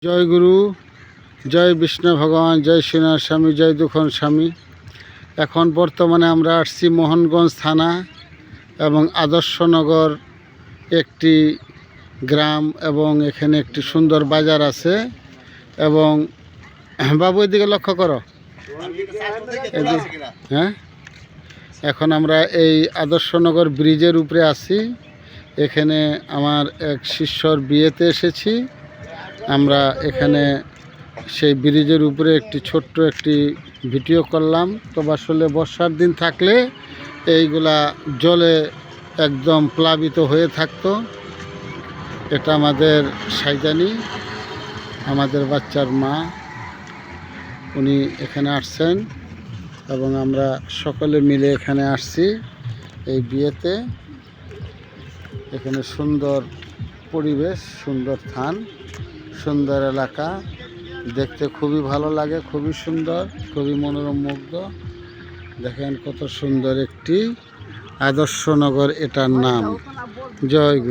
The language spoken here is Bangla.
জয় গুরু, জয় বিষ্ণু ভগবান, জয় শ্রীনাথ স্বামী, জয় দুখন স্বামী। এখন বর্তমানে আমরা আসছি মোহনগঞ্জ থানা এবং আদর্শনগর একটি গ্রাম, এবং এখানে একটি সুন্দর বাজার আছে। এবং বাবু এদিকে লক্ষ্য করো, হ্যাঁ, এখন আমরা এই আদর্শনগর ব্রিজের উপরে আছি। এখানে আমার এক শিষ্যর বিয়েতে এসেছি। আমরা এখানে সেই ব্রিজের উপরে ছোট্ট একটি ভিডিও করলাম। তো আসলে বর্ষার দিন থাকলে এইগুলা জলে একদম প্লাবিত হয়ে থাকতো। এটা আমাদের সাইজানি, আমাদের বাচ্চার মা, উনি এখানে আসছেন এবং আমরা সকলে মিলে এখানে আসছি এই বিয়েতে। এখানে সুন্দর পরিবেশ, সুন্দর স্থান, সুন্দর এলাকা, দেখতে খুবই ভালো লাগে, খুবই সুন্দর, খুবই মনোরম মুগ্ধ। দেখেন কত সুন্দর একটি আদর্শনগর এটার নাম। জয় গুরু।